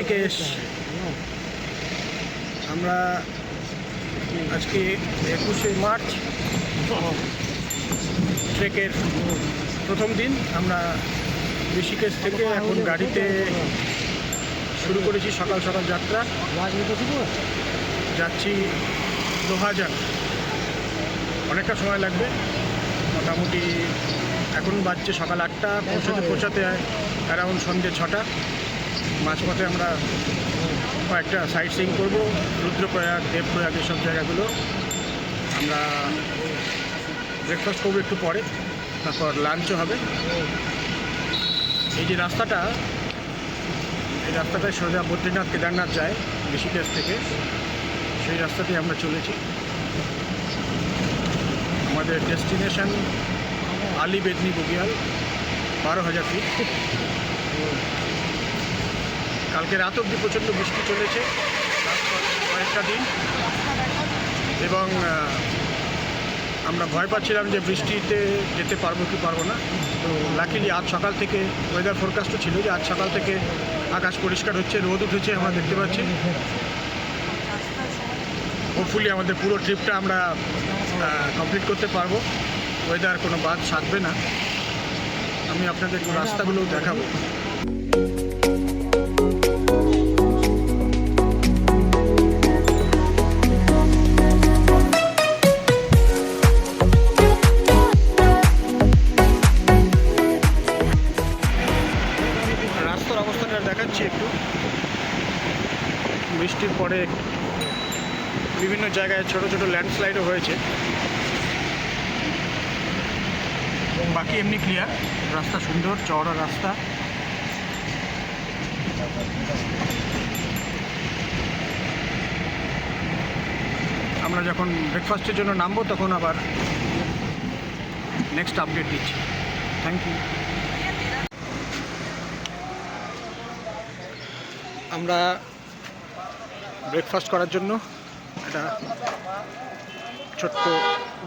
থেকে এসছি। আমরা আজকে 21শে মার্চ ট্রেকের প্রথম দিন। আমরা ঋষিকেশ থেকে এখন গাড়িতে শুরু করেছি সকাল সকাল যাত্রা। যাচ্ছি লোহাজান। অনেকটা সময় লাগবে, মোটামুটি এখন বাজছে সকাল 8টা, পৌঁছাতে অ্যারাউন্ড সন্ধ্যে 6টা। মাঝপথে আমরা কয়েকটা সাইট সিইং করবো, রুদ্রপ্রয়াগ, দেবপ্রয়াগ, এসব জায়গাগুলো। আমরা ব্রেকফাস্ট করবো একটু পরে, তারপর লাঞ্চও হবে। এই যে রাস্তাটা, এই রাস্তাটায় সোজা বদ্রীনাথ কেদারনাথ যায় ঋষিকেশ থেকে। সেই রাস্তাতেই আমরা চলেছি। আমাদের ডেস্টিনেশন আলী বেদনি বুগিয়াল, 12,000 ফিট। কালকে রাত অবধি প্রচণ্ড বৃষ্টি চলেছে কয়েকটা দিন, এবং আমরা ভয় পাচ্ছিলাম যে বৃষ্টিতে যেতে পারবো কি পারবো না। তো লাকিলি আজ সকাল থেকে ওয়েদার ফোরকাস্টও ছিল যে আজ সকাল থেকে আকাশ পরিষ্কার হচ্ছে, রোদ উঠেছে আমরা দেখতে পাচ্ছি। হোপফুলি আমাদের পুরো ট্রিপটা আমরা কমপ্লিট করতে পারবো, ওয়েদার কোনো বাদ থাকবে না। আমি আপনাদের রাস্তাগুলো দেখাবো। রাস্তার অবস্থাটা দেখাচ্ছি একটু। বৃষ্টির পরে বিভিন্ন জায়গায় ছোট ছোট ল্যান্ডস্লাইডও হয়েছে, বাকি এমনি ক্লিয়ার। রাস্তা সুন্দর, চওড়া রাস্তা। আমরা যখন ব্রেকফাস্টের জন্য নামবো তখন আবার নেক্সট আপডেট দিচ্ছি। Thank you. আমরা ব্রেকফাস্ট করার জন্য একটা ছোট্ট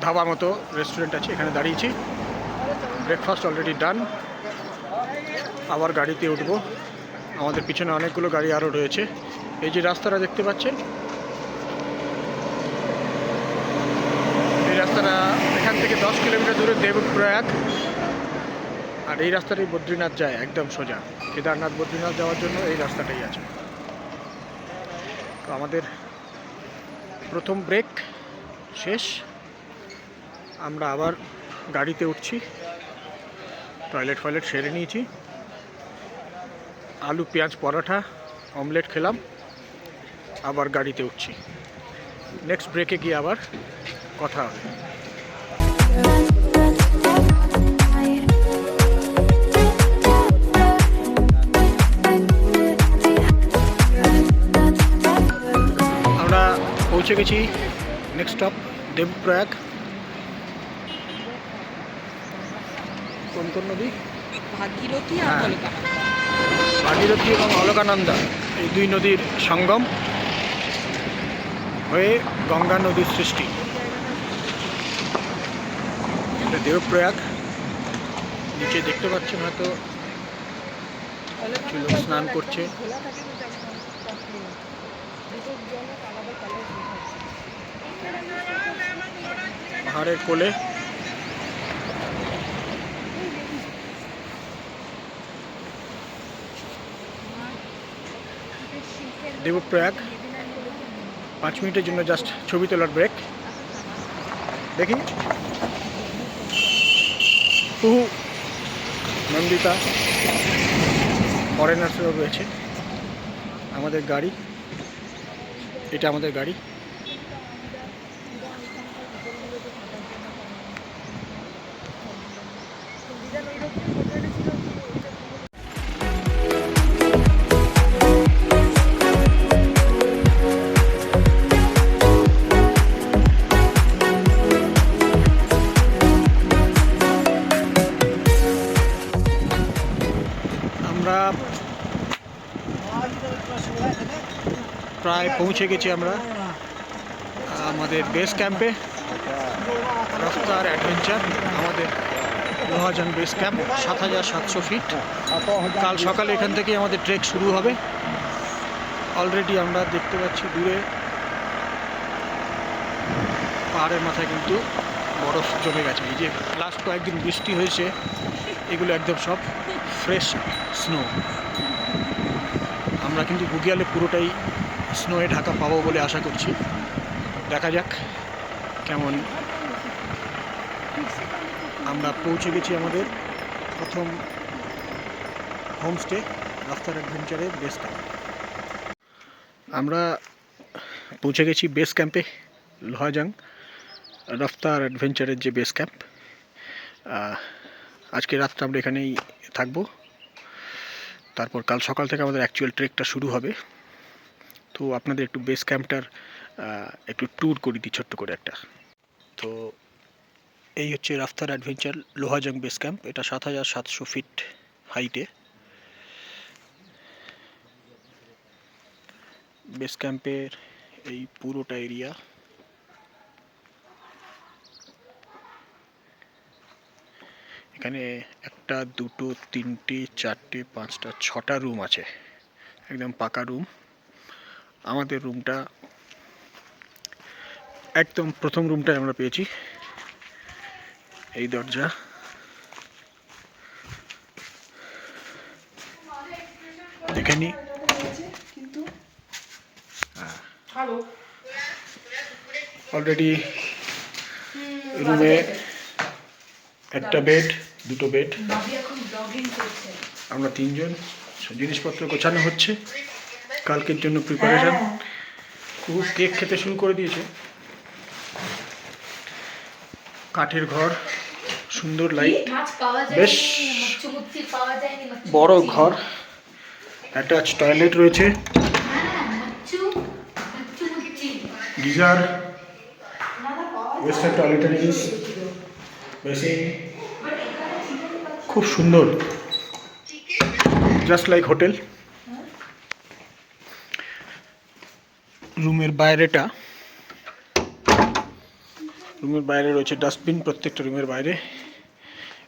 ধাবা মতো রেস্টুরেন্ট আছে, এখানে দাঁড়িয়েছি। Breakfast already done. আবার গাড়িতে উঠবো। আমাদের পিছনে অনেকগুলো গাড়ি আরও রয়েছে। এই যে রাস্তাটা দেখতে পাচ্ছেন, এই রাস্তাটা এখান থেকে 10 কিলোমিটার দূরে দেবপ্রয়াগ, আর এই রাস্তাটাই বদ্রীনাথ যায় একদম সোজা। কেদারনাথ বদ্রীনাথ যাওয়ার জন্য এই রাস্তাটাই আছে। তো আমাদের প্রথম ব্রেক শেষ। আমরা আবার গাড়িতে উঠছি। টয়লেট ফয়লেট সেরে নিয়েছি। আলু পেঁয়াজ পরোটা অমলেট খেলাম, আবার গাড়িতে উঠছি। নেক্সট ব্রেকে গিয়ে আবার কথা হবে। আমরা পৌঁছে গেছি নেক্সট স্টপ দেবপ্রয়াগ। কোন কোন নদী? ভাগীরথী আর অলকানন্দা। ভাগীরথী এবং অলকানন্দা, এই দুই নদীর সঙ্গম হয়ে গঙ্গা নদীর সৃষ্টি। এটা দেবপ্রয়াগ। নিচে দেখতে পাচ্ছেন হয়তো কিছু লোক স্নান করছে। পাহাড়ের কোলে দেবপ্রয়াগ। 5 মিনিটের জন্য জাস্ট ছবি তোলার ব্রেক। দেখি কুহু, নন্দিতা, ফরেনার্সরাও রয়েছে। আমাদের গাড়ি, এটা আমাদের গাড়ি। আমরা প্রায় পৌঁছে গেছি আমরা আমাদের বেস ক্যাম্পে। রফতার অ্যাডভেঞ্চার আমাদের লোহাজান বেস ক্যাম্প, 7,700 ফিট। কাল সকালে এখান থেকে আমাদের ট্রেক শুরু হবে। অলরেডি আমরা দেখতে পাচ্ছি দূরে পাহাড়ের মাথায় কিন্তু বরফ জমে গেছে। এই যে লাস্ট কয়েকদিন বৃষ্টি হয়েছে, এগুলো একদম সব ফ্রেশ স্নো। আমরা কিন্তু বুগিয়ালে পুরোটাই স্নোয়ে ঢাকা পাবো বলে আশা করছি। দেখা যাক কেমন। আমরা পৌঁছে গেছি আমাদের প্রথম হোমস্টে, রাফতার অ্যাডভেঞ্চারের বেস ক্যাম্প। আমরা পৌঁছে গেছি বেস ক্যাম্পে, লোহাজাং রাফতার অ্যাডভেঞ্চারের যে বেস ক্যাম্প। আজকে রাতটা আমরা এখানেই থাকবো, তারপর কাল সকাল থেকে আমাদের অ্যাকচুয়াল ট্রেকটা শুরু হবে। তো আপনাদের একটু বেস ক্যাম্পটার একটু ট্যুর করে দিই ছোট্ট করে একটা। তো এই হচ্ছে রাফতার অ্যাডভেঞ্চার লোহাজাং বেস ক্যাম্প। এটা ৭৭০০ ফিট হাইটে। বেস ক্যাম্পের এই পুরোটা এরিয়া। এখানে একটা, দুটো, তিনটে, চারটে, পাঁচটা, ছটা রুম আছে, একদম পাকা রুম। আমাদের রুমটা একদম প্রথম রুমটাই আমরা পেয়েছি। এই দরজা, দেখে নি। অলরেডি রুমে একটা বেড, দুটো বেড, আমরা তিনজন। জিনিসপত্র গোছানো হচ্ছে কালকের জন্য প্রিপারেশন। খুব কেক খেতে শুরু করে দিয়েছে। কাঠের ঘর, সুন্দর লাইট, বেশ বড় ঘর। অ্যাটাচ টয়লেট রয়েছে, গিজার, ওয়েস্টার্ন টয়লেটারিজ, বেসিন। খুব সুন্দর, জাস্ট লাইক হোটেল। রুমের বাইরে রয়েছে ডাস্টবিন প্রত্যেকটা রুমের বাইরে।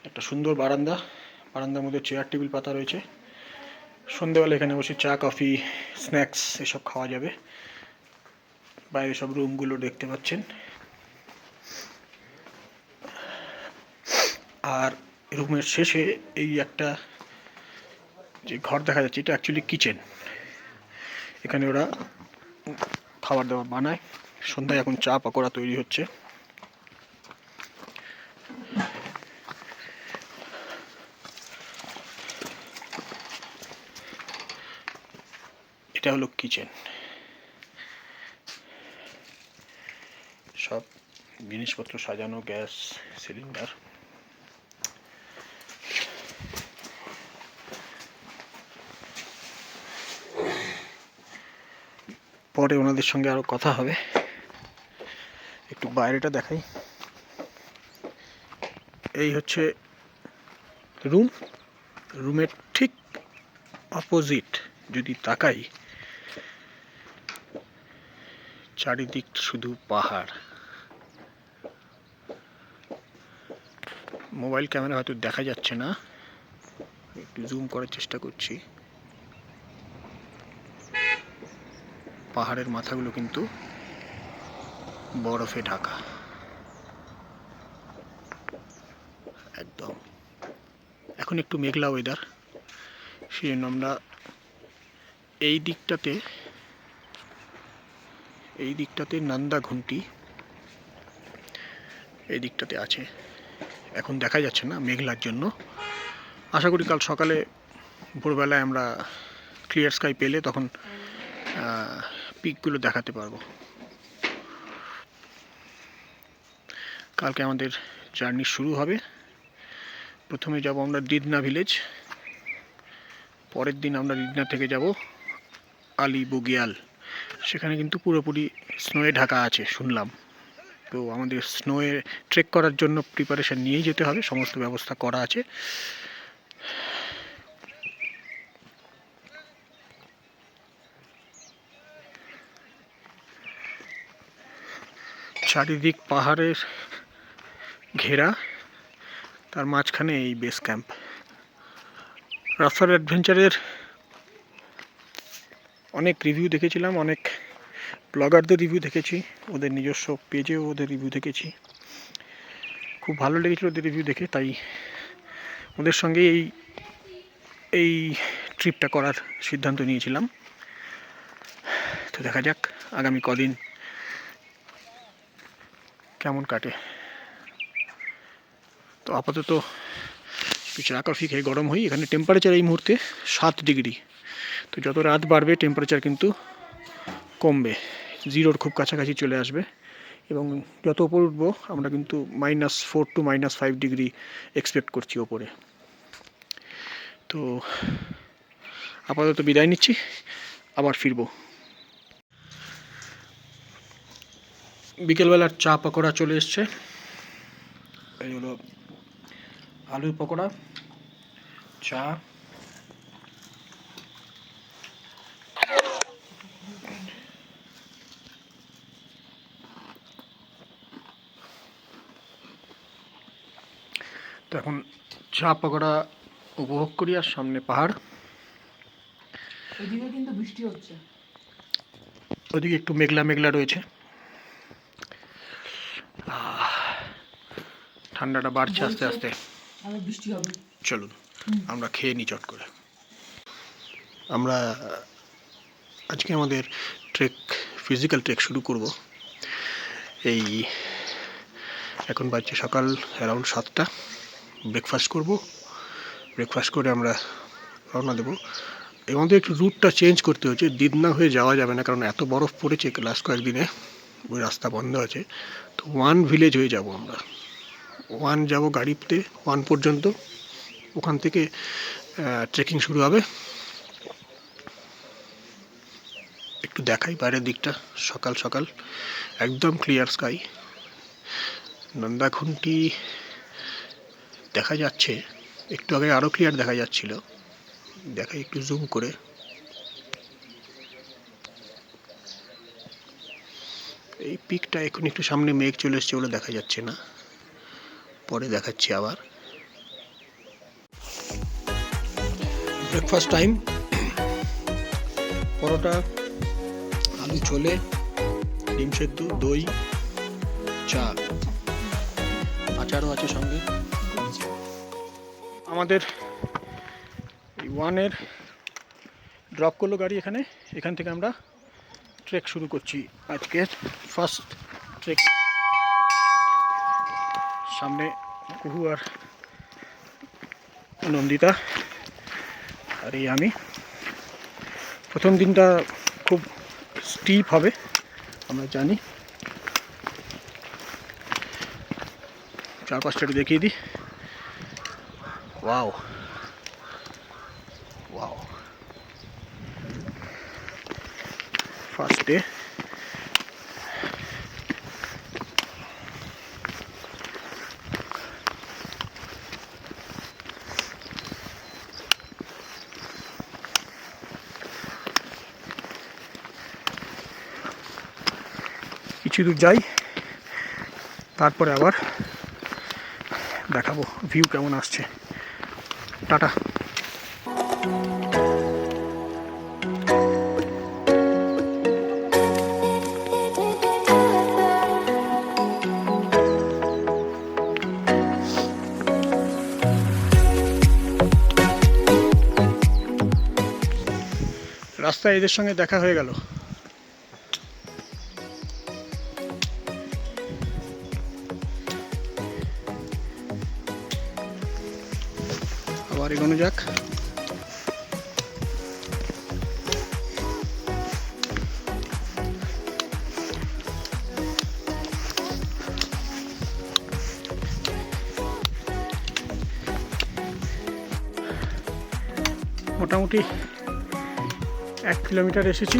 একটা সুন্দর বারান্দার মধ্যে চেয়ার টেবিল পাতা রয়েছে। সন্ধ্যেবেলা এখানে বসে চা, কফি, স্ন্যাক্স এসব খাওয়া যাবে। বাইরে সব রুমগুলো দেখতে পাচ্ছেন। আর রুমের শেষে এই একটা যে ঘর দেখা যাচ্ছে, এটা অ্যাকচুয়ালি কিচেন। এখানে ওরা খাবার দাবার বানায়। সন্ধ্যায় এখন চা পকোড়া তৈরি হচ্ছে। এটা হলো কিচেন। সব জিনিসপত্র সাজানো, গ্যাস সিলিন্ডার। পরে ওনাদের সঙ্গে আরো কথা হবে। একটু বাইরেটা দেখাই। এই হচ্ছে রুমের ঠিক অপোজিট যদি তাকাই, চারিদিক শুধু পাহাড়। মোবাইল ক্যামেরা হয়তো দেখা যাচ্ছে না, একটু জুম করার চেষ্টা করছি। পাহাড়ের মাথাগুলো কিন্তু বরফে ঢাকা একদম। এখন একটু মেঘলা ওয়েদার, সেই জন্য আমরা এই দিকটাতে নান্দা ঘুমটি এই দিকটাতে আছে। এখন দেখা যাচ্ছে না মেঘলার জন্য। আশা করি কাল সকালে ভোরবেলায় আমরা ক্লিয়ার স্কাই পেলে তখন পিকগুলো দেখাতে পারবো। কালকে আমাদের জার্নি শুরু হবে। প্রথমে যাব আমরা দিদনা ভিলেজ, পরের দিন আমরা দিদনা থেকে যাব আলি বুগিয়াল। সেখানে কিন্তু পুরোপুরি স্নোয়ে ঢাকা আছে শুনলাম। তো আমাদের স্নোয়ে ট্রেক করার জন্য প্রিপারেশন নিয়েই যেতে হবে, সমস্ত ব্যবস্থা করা আছে। চারিদিক পাহাড়ের ঘেরা, তার মাঝখানে এই বেস ক্যাম্প। রাফতার অ্যাডভেঞ্চারের অনেক রিভিউ দেখেছিলাম, অনেক ব্লগারদের রিভিউ দেখেছি, ওদের নিজস্ব পেজেও ওদের রিভিউ দেখেছি। খুব ভালো লেগেছিল ওদের রিভিউ দেখে, তাই ওদের সঙ্গে এই ট্রিপটা করার সিদ্ধান্ত নিয়েছিলাম। তো দেখা যাক আগামী কদিন কেমন কাটে। তো আপাতত কিছু চা কফি খেয়ে গরম হই। এখানে টেম্পারেচার এই মুহূর্তে 7 ডিগ্রি। তো যত রাত বাড়বে টেম্পারেচার কিন্তু কমবে, জিরোর খুব কাছাকাছি চলে আসবে, এবং যত উপর উঠবো আমরা কিন্তু -4 to -5 ডিগ্রি এক্সপেক্ট করছি ওপরে। তো আপাতত বিদায় নিচ্ছি, আবার ফিরবো। বিকেলবেলার চা পকোড়া চলে এসছে। এই হলো আলুর পকোড়া, চা, তো এখন চা পকোড়া উপভোগ করি, আর সামনে পাহাড়। ওইদিকে কিন্তু বৃষ্টি হচ্ছে। ওদিকে একটু মেঘলা মেঘলা রয়েছে। ঠান্ডাটা বাড়ছে আস্তে আস্তে। বৃষ্টি হবে। চলুন আমরা খেয়ে নিই চট করে। আমরা আজকে আমাদের ফিজিক্যাল ট্রেক শুরু করব। এই এখন বাজছে সকাল অ্যারাউন্ড 7টা। ব্রেকফাস্ট করব, ব্রেকফাস্ট করে আমরা রওনা দেবো। এর মধ্যে একটু রুটটা চেঞ্জ করতে হচ্ছে, দিদনা হয়ে যাওয়া যাবে না, কারণ এত বরফ পড়েছে লাস্ট কয়েকদিনে, ওই রাস্তা বন্ধ আছে। তো 1 ভিলেজ হয়ে যাব আমরা। 1 যাব গাড়িতে, 1 পর্যন্ত, ওখান থেকে ট্রেকিং শুরু হবে। একটু দেখাই বাইরের দিকটা, সকাল সকাল একদম ক্লিয়ার স্কাই, নন্দাখুন্টি দেখা যাচ্ছে, একটু আগে আরও ক্লিয়ার দেখা যাচ্ছিল। দেখাই একটু জুম করে। এই পিকটা এখন একটু সামনে মেঘ চলে এসছে বলে দেখা যাচ্ছে না, পরে দেখাচ্ছি আবার। Breakfast time. পরোটা, আলু ছোলে, ডিম সেদ্ধ, দই, চা, আচারও আছে সঙ্গে। আমাদের এই 1-এর ড্রপ করলো গাড়ি এখানে। এখান থেকে আমরা ট্রেক শুরু করছি, আজকের ফার্স্ট ট্রেক। সামনে কুহু আর নন্দিতা, আর এই আমি। প্রথম দিনটা খুব স্টিপ হবে আমরা জানি। চারপাশটা একটু দেখিয়ে দিই। Wow wow, first day. কিছু দূর যাই, তারপরে আবার দেখাবো ভিউ কেমন আসছে। টাটা। রাস্তায় এদের সঙ্গে দেখা হয়ে গেল। আবার এগোনো যাক। মোটামুটি 1 কিলোমিটার এসেছি,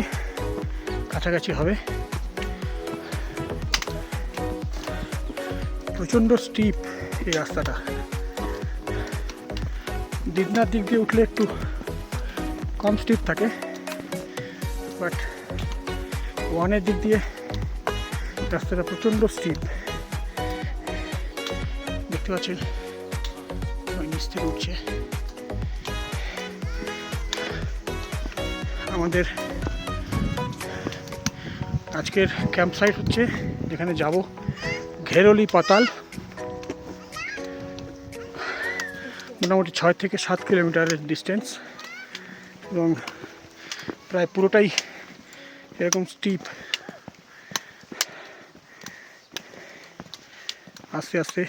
কাছাকাছি হবে। প্রচণ্ড স্টিপ এই রাস্তাটা। দিদনার দিক দিয়ে উঠলে একটু কম স্টিপ থাকে, বাট 1-এর দিক দিয়ে রাস্তাটা প্রচণ্ড স্টিপ। দেখতে পাচ্ছেন ওই নিচ থেকে উঠছে। আমাদের আজকের ক্যাম্প সাইট হচ্ছে যেখানে যাব ঘেরলি পাতাল। মোটামুটি 6 থেকে 7 কিলোমিটারের ডিস্টেন্স এবং প্রায় পুরোটাই এরকম স্টিপ। আস্তে আস্তে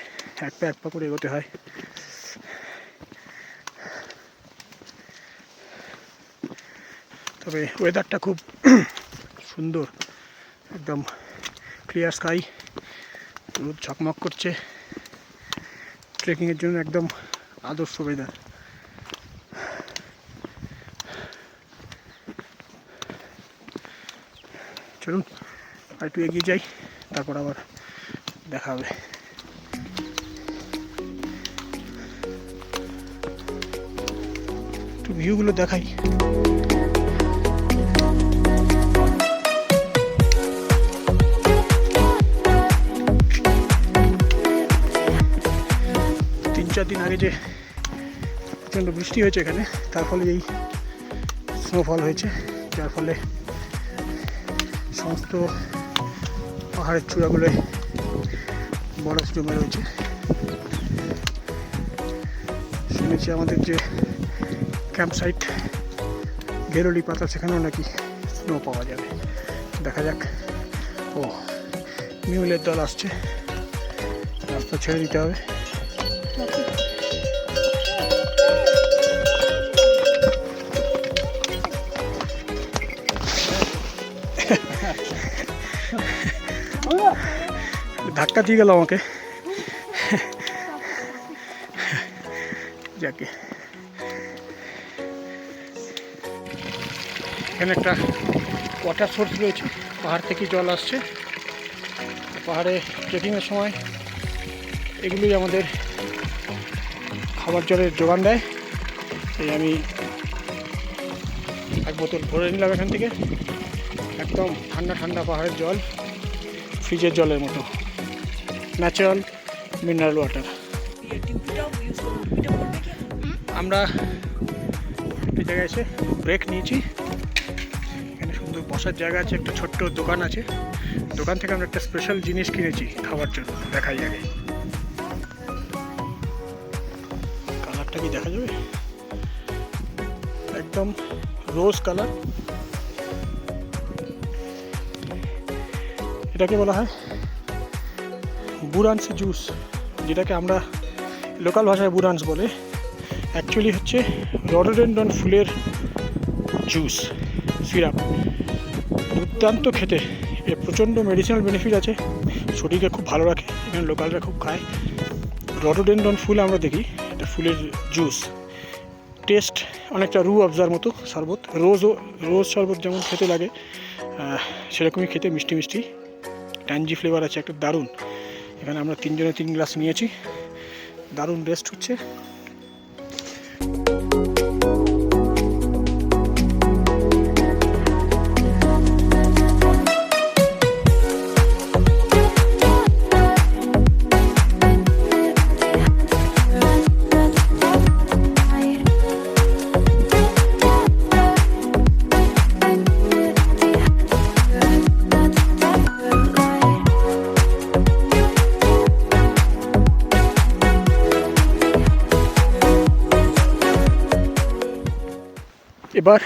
এক পা করে এগোতে হয়। তবে ওয়েদারটা খুব সুন্দর, একদম ক্লিয়ার স্কাই, রোদ ঝকমক করছে। ট্রেকিংয়ের জন্য একদম আদর্শ ওয়েদার। চলুন আর একটু এগিয়ে যাই, তারপর আবার দেখা হবে। একটু ভিউগুলো দেখাই। তিন চার দিন আগে যে প্রচণ্ড বৃষ্টি হয়েছে এখানে, তার ফলে এই স্নোফল হয়েছে, যার ফলে সমস্ত পাহাড়ের চূড়াগুলোয় বরফ জমে রয়েছে। শুনেছি আমাদের যে ক্যাম্প সাইট ঘেরলি পাতা, সেখানেও নাকি স্নো পাওয়া যাবে। দেখা যাক। ও মিউলের দল আসছে, রাস্তা ছেড়ে দিতে হবে। ধাক্কা দিয়ে গেল আমাকে। যাকে এখানে একটা ওয়াটার সোর্স রয়েছে, পাহাড় থেকে জল আসছে। পাহাড়ে ট্রেকিংয়ের সময় এগুলোই আমাদের খাবার জলের যোগান দেয়। এই আমি এক বোতল ভরে নিলাম এখান থেকে। একদম ঠান্ডা ঠান্ডা পাহাড়ের জল, ফ্রিজের জলের মতো, ন্যাচারাল মিনারেল ওয়াটার। আমরা একটা জায়গায় এসে ব্রেক নিয়েছি। এখানে সুন্দর বসার জায়গা আছে, একটা ছোট্ট দোকান আছে। দোকান থেকে আমরা একটা স্পেশাল জিনিস কিনেছি খাবার জন্য। দেখাই আগে, কালারটা কি দেখা যাবে? একদম রোজ কালার। এটাকে বলা হয় বুরান্স জুস, যেটাকে আমরা লোকাল ভাষায় বুরান্স বলে। অ্যাকচুয়ালি হচ্ছে রডোডেন্ড্রন ফুলের জুস সিরাপ। দুর্দান্ত খেতে, এর প্রচণ্ড মেডিসিনাল বেনিফিট আছে, শরীরকে খুব ভালো রাখে। এখানে লোকালরা খুব খায়। রডোডেন্ড্রন ফুল আমরা দেখি, এটা ফুলের জুস। টেস্ট অনেকটা রু আফজার মতো শরবত, রোজ শরবত যেমন খেতে লাগে সেরকমই খেতে, মিষ্টি মিষ্টি ট্যানজি ফ্লেভার আছে একটা, দারুণ। এখানে আমরা 3 জনে 3 গ্লাস নিয়েছি, দারুণ টেস্ট হচ্ছে। এবার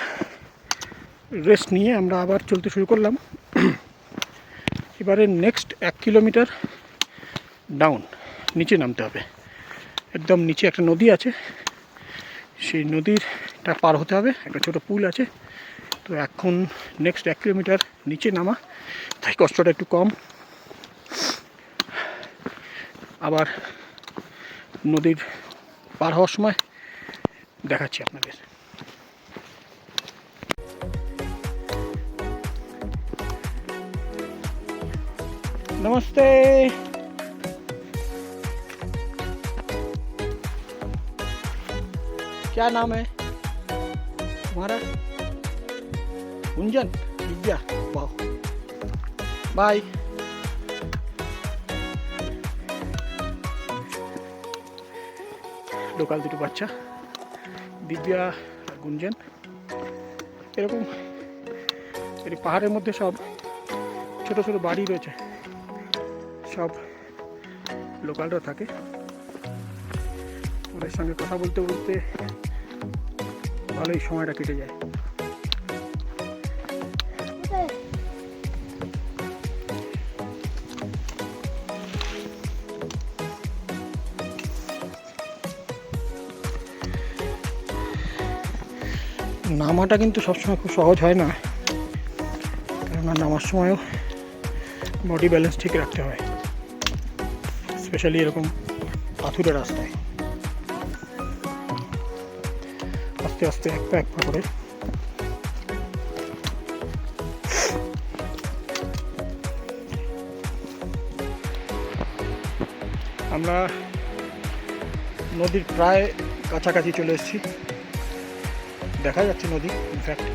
রেস্ট নিয়ে আমরা আবার চলতে শুরু করলাম। এবারে নেক্সট 1 কিলোমিটার ডাউন, নিচে নামতে হবে। একদম নিচে একটা নদী আছে, সেই নদীরটা পার হতে হবে। একটা ছোটো পুল আছে। তো এখন নেক্সট 1 কিলোমিটার নিচে নামা, তাই কষ্টটা একটু কম। আবার নদীর পার হওয়ার সময় দেখাচ্ছি আপনাদের। नमस्ते। क्या नाम है तुम्हारा? गुंजन, दिव्या, वाह, बाय। লোকাল দুটো বাচ্চা, দিব্যা আর গুঞ্জন। এরকম পাহাড়ের মধ্যে সব ছোট ছোট বাড়ি রয়েছে, সব লোকালরা থাকে। ওদের সঙ্গে কথা বলতে বলতে ভালোই সময়টা কেটে যায়। নামাটা কিন্তু সবসময় খুব সহজ হয় না, কেননা নামার সময়ও বডি ব্যালেন্স ঠিক রাখতে হয়, স্পেশালি এরকম পাথুরে রাস্তায়। আস্তে আস্তে এক পা করে আমরা নদীর প্রায় কাছাকাছি চলে এসেছি। দেখা যাচ্ছে নদী, ইনফ্যাক্ট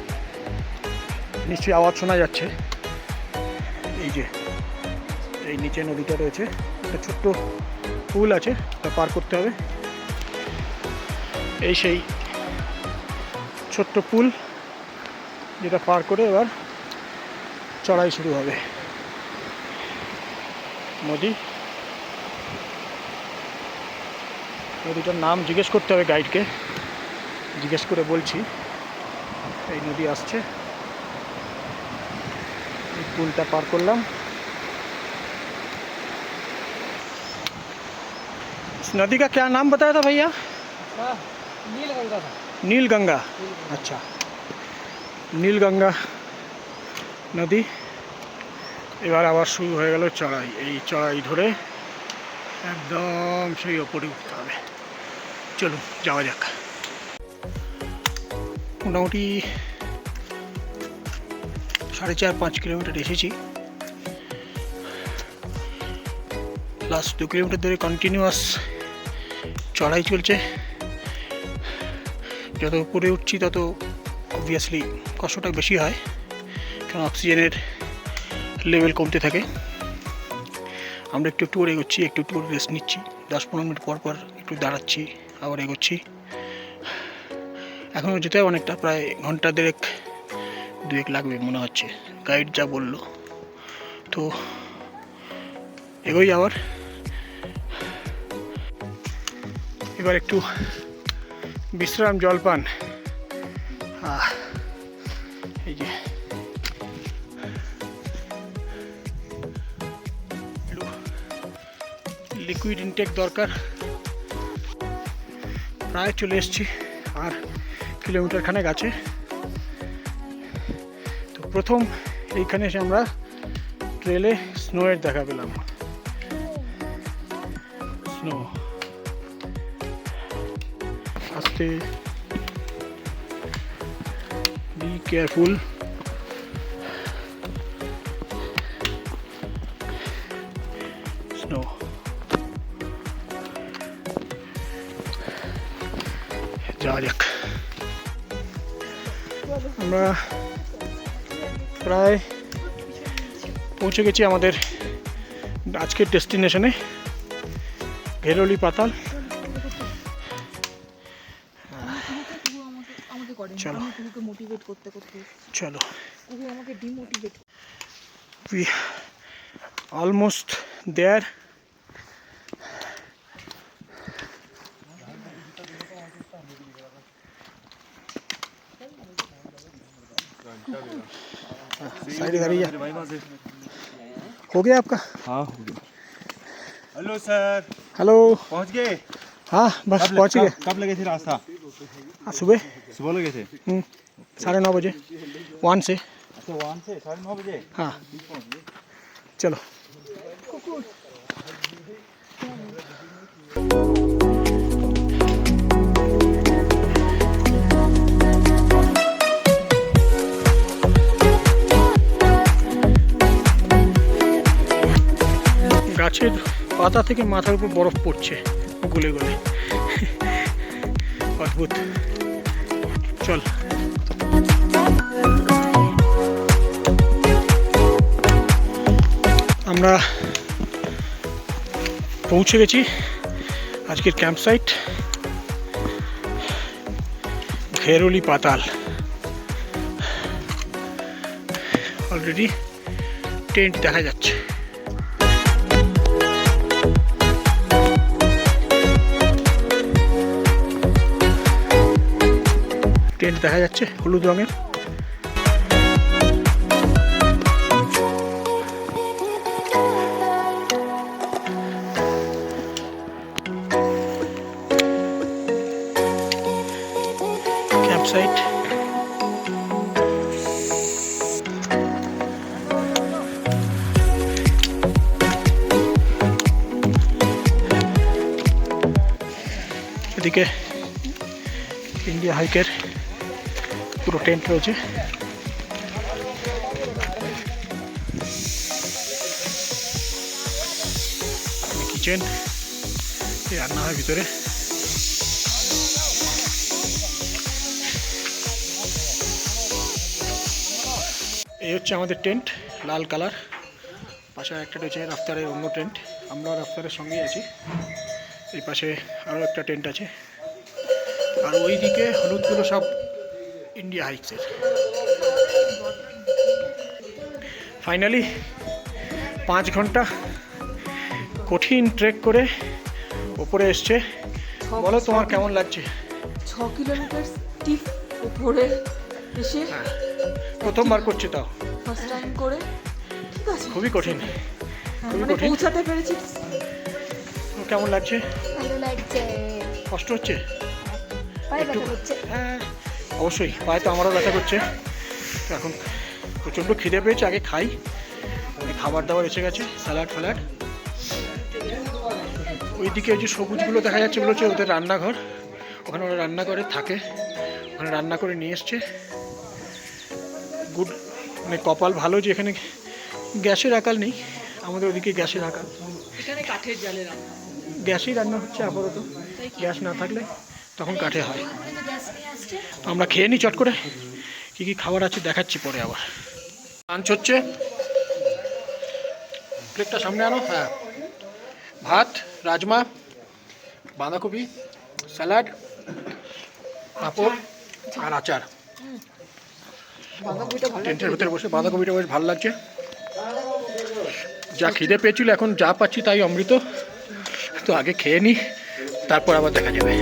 নিশ্চয়ই আওয়াজ শোনা যাচ্ছে। এই যে এই নিচে নদীটা রয়েছে, একটা ছোট্ট পুল আছে, তা পার করতে হবে। এই সেই ছোট্ট পুল, যেটা পার করে এবার চড়াই শুরু হবে। নদীটার নাম জিজ্ঞেস করতে হবে গাইডকে, জিজ্ঞেস করে বলছি। এই নদী আসছে, এই পুলটা পার করলাম। नदी का क्या नाम बताया था भैया? নীলগঙ্গা। নীলগঙ্গা, আচ্ছা, নীলগঙ্গা নদী। এবার আবার শুরু হয়ে গেল চড়াই। এই চড়াই ধরে একদম সেই ওপরে উঠতে হবে। চলুন যাওয়া যাক। মোটামুটি 4.5-5 কিলোমিটার এসেছি। লাস্ট 2 কিলোমিটার ধরে কন্টিনিউয়াস চড়াই চলছে। যত উপরে উঠছি তত অবভিয়াসলি কষ্টটা বেশি হয়, কারণ অক্সিজেনের লেভেল কমতে থাকে। আমরা একটু একটু করে এগোচ্ছি, একটু একটু করে রেস্ট নিচ্ছি। 10-15 মিনিট পর পর একটু দাঁড়াচ্ছি, আবার এগোচ্ছি। এখনও যেতে হবে অনেকটা, প্রায় ঘন্টা 1.5-2 লাগবে মনে হচ্ছে, গাইড যা বললো। তো এগোই আবার। এবার একটু বিশ্রাম, জলপান। এই যে লিকুইড ইনটেক দরকার। প্রায় চলে এসেছি, আর কিলোমিটার খানেক আছে। তো প্রথম এইখানে এসে আমরা ট্রেলে স্নোয়ের দেখা পেলাম। স্নো আস্তে, বি কেয়ারফুল। স্নো যাওয়া যাক। আমরা প্রায় পৌঁছে গেছি আমাদের আজকের ডেস্টিনেশনে, ঘেরোলি পাতাল। চলো চলো, we almost there. साइड गाड़ी है, हो गया आपका? हाँ हो गया। Hello sir, hello. पहुँच गए? हाँ बस पहुँच गए। कब लगे थे रास्ता? सुबह सुबह लगे थे? 9:30 बजे, 1 से। अच्छा 1 से 9:30 बजे? हाँ चलो। গাছের পাতা থেকে মাথার উপর বরফ পড়ছে গলে গলে, অদ্ভুত। চল। আমরা পৌঁছে গেছি আজকের ক্যাম্প সাইট, ঘেরোলি পাতাল। অলরেডি টেন্ট দেখা যাচ্ছে। টেন্ট দেখা যাচ্ছে হলুদ রঙের। ক্যাম্পসাইট। এদিকে ইন্ডিয়া হাইকের পুরো টেন্ট রয়েছে। কিচেন, রান্না হয় ভিতরে। এই হচ্ছে আমাদের টেন্ট, লাল কালার। পাশে একটা রয়েছে রাফতারের অন্য টেন্ট, আমরা রাফতারের সঙ্গেই আছি। এই পাশে আরও একটা টেন্ট আছে, আর ওই দিকে হলুদগুলো সব ইন্ডিয়া হাইক্সের। ফাইনালি 5 ঘন্টা কঠিন ট্রেক করে ওপরে এসছে। বলো তোমার কেমন লাগছে? 6 কিলোমিটার স্টিফ উপরে এসে হ্যাঁ, প্রথমবার করছে, তাও ফার্স্ট টাইম করে ঠিক আছে, খুবই কঠিন, খুবই মানে কঠিন। পৌঁছাতে পেরেছি। কেমন লাগছে? ভালো লাগছে, কষ্ট হচ্ছে পায়ে একটু? ব্যথা করছে। হ্যাঁ অবশ্যই, পায়ে তো আমারও ব্যথা করছে। তো এখন প্রচণ্ড খিদে পেয়েছে, আগে খাই। খাবার দাবার এসে গেছে, স্যালাড ফ্যালাড। ওইদিকে যে সবুজগুলো দেখা যাচ্ছে ওগুলো হচ্ছে ওদের রান্নাঘর, ওখানে ওরা রান্না করে থাকে, ওখানে রান্না করে নিয়ে এসছে। গুড, মানে কপাল ভালো যে এখানে গ্যাসের আকাল নেই। আমাদের ওদিকে গ্যাসের আকাল, এখানে কাঠের জালে রান্না। গ্যাসেই রান্না হচ্ছে আপাতত। গ্যাস না থাকলে তখন কাঠে হয়। গ্যাস নিয়ে আসছে। তো আমরা খেয়ে নিই চট করে, কী কী খাবার আছে দেখাচ্ছি পরে। আবার লাঞ্চ হচ্ছে, প্লেটটা সামনে আনো। হ্যাঁ, ভাত, রাজমা, বাঁধাকপি, স্যালাড, পাঁপড় আর আচার। টেন্টের ভেতরে বসে বাঁধাকপিটা বেশ ভালো লাগছে। যা খিদে পেয়েছিল, এখন যা পাচ্ছি তাই অমৃত। তো আগে খেয়ে নিই, তারপর আবার দেখা যাবে।